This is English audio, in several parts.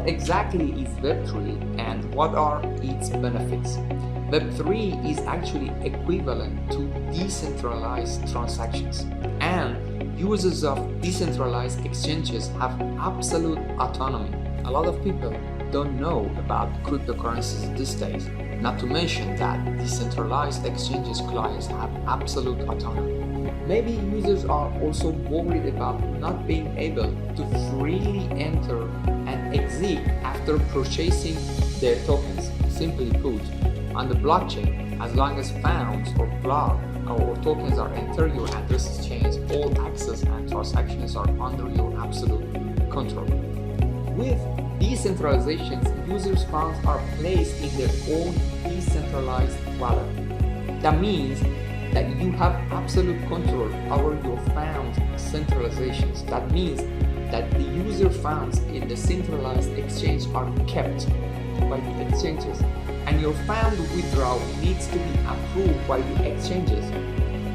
what exactly is Web3 and what are its benefits? Web3 is actually equivalent to decentralized transactions, and users of decentralized exchanges have absolute autonomy. A lot of people don't know about cryptocurrencies these days, not to mention that decentralized exchanges clients have absolute autonomy. Maybe users are also worried about not being able to freely enter and exit after purchasing their tokens. Simply put, on the blockchain, as long as funds or block or tokens are entered your address change, all access and transactions are under your absolute control. With decentralization, users' funds are placed in their own decentralized wallet. That means that you have absolute control over your funds centralizations. That means that the user funds in the centralized exchange are kept by the exchanges, and your fund withdrawal needs to be approved by the exchanges.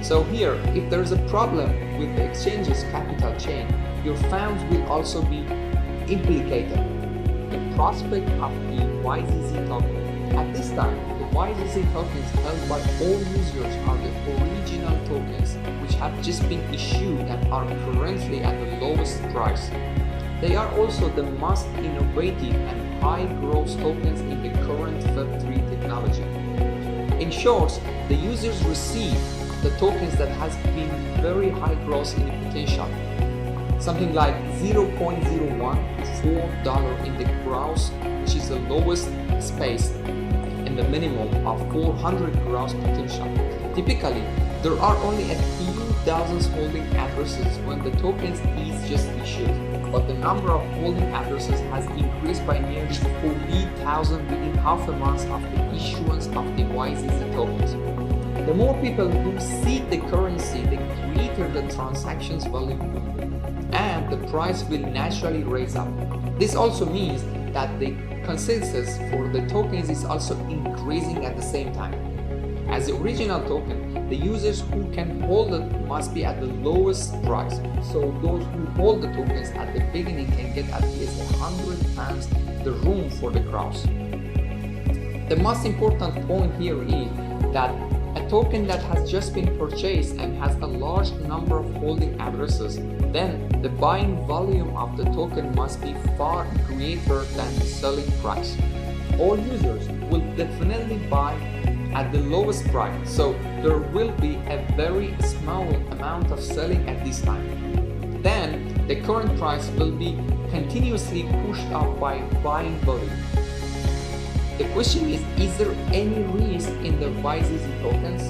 So here, if there is a problem with the exchange's capital chain, your funds will also be implicated. The prospect of the YZZ token. At this time, the YZZ tokens held by all users are the original tokens which have just been issued and are currently at the lowest price. They are also the most innovative and high growth tokens in the current Web3 technology. In short, the users receive the tokens that has been very high growth in the potential. Something like 0.01 to $4 in the gross, which is the lowest space, and the minimum of 400 gross potential. Typically, there are only a few dozens holding addresses when the tokens is just issued, but the number of holding addresses has increased by nearly 40,000 within half a month of the issuance of the YZZ tokens. The more people who seek the currency, the greater the transactions volume will be, and the price will naturally raise up. This also means that the consensus for the tokens is also increasing at the same time. As the original token, the users who can hold it must be at the lowest price. So those who hold the tokens at the beginning can get at least 100 times the room for the growth. The most important point here is that a token that has just been purchased and has a large number of holding addresses, then the buying volume of the token must be far greater than the selling price. All users will definitely buy at the lowest price, so there will be a very small amount of selling at this time. Then the current price will be continuously pushed up by buying volume. The question is there any risk in the YZZ tokens?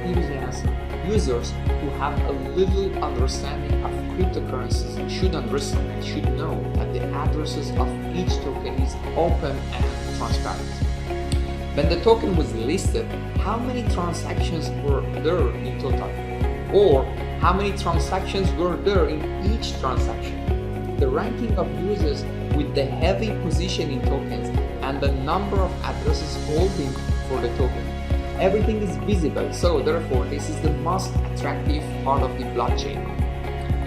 Here is the answer. Users who have a little understanding of cryptocurrencies should understand and should know that the addresses of each token is open and transparent. When the token was listed, how many transactions were there in total? Or how many transactions were there in each transaction? The ranking of users with the heavy position in tokens and the number of addresses holding for the token. Everything is visible, so therefore this is the most attractive part of the blockchain.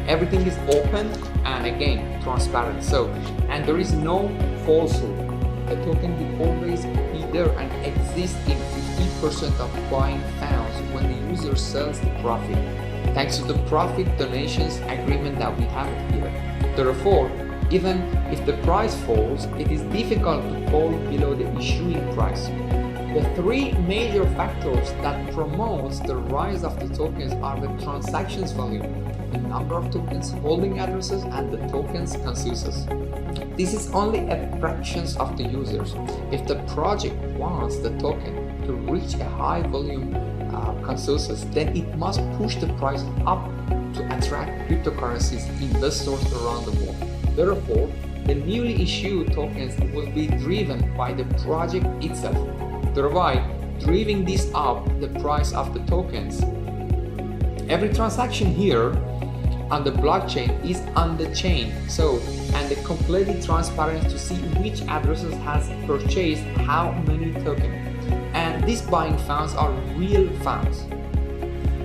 Everything is open and again transparent, and there is no falsehood. The token will always be there and exist in 50% of buying funds when the user sells the profit, thanks to the profit donations agreement that we have here. Therefore, even if the price falls, it is difficult to fall below the issuing price. The three major factors that promotes the rise of the tokens are the transactions volume, the number of tokens holding addresses, and the tokens consensus. This is only a fraction of the users. If the project wants the token to reach a high volume consensus, then it must push the price up to attract cryptocurrencies investors around the world. Therefore, the newly issued tokens will be driven by the project itself, thereby driving this up the price of the tokens. Every transaction here on the blockchain is on the chain, and completely transparent to see which addresses has purchased how many tokens. And these buying funds are real funds.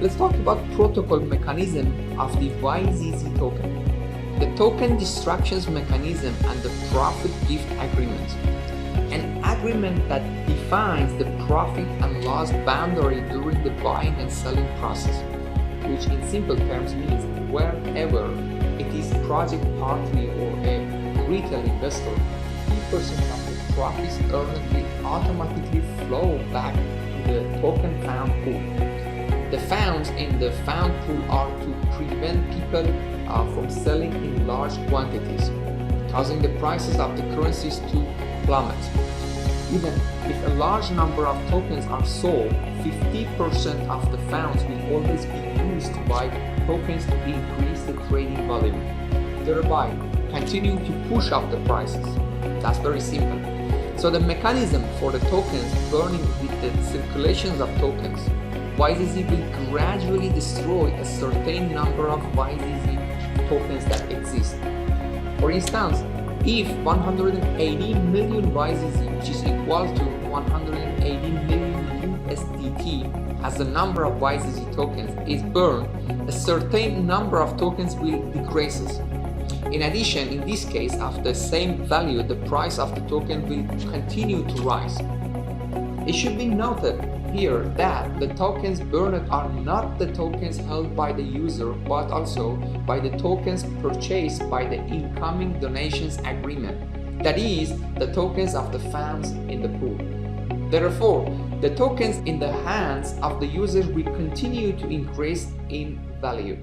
Let's talk about protocol mechanism of the YZZ token. the token distractions mechanism and the profit gift agreement. An agreement that defines the profit and loss boundary during the buying and selling process, which in simple terms means wherever it is project party or a retail investor, 50% of the profits earned will automatically flow back to the token found pool. The funds in the found pool are to prevent people from selling in large quantities, causing the prices of the currencies to plummet. Even if a large number of tokens are sold, 50% of the funds will always be used to buy tokens to increase the trading volume, thereby continuing to push up the prices. That's very simple. So the mechanism for the tokens burning with the circulations of tokens, YZZ will gradually destroy a certain number of YZZ tokens that exist. For instance, if 180 million YZZ, which is equal to 180 million USDT, as the number of YZZ tokens is burned, a certain number of tokens will decrease. In addition, in this case, of the same value, the price of the token will continue to rise. It should be noted here that the tokens burned are not the tokens held by the user, but also by the tokens purchased by the incoming donations agreement, that is, the tokens of the funds in the pool. Therefore, the tokens in the hands of the user will continue to increase in value.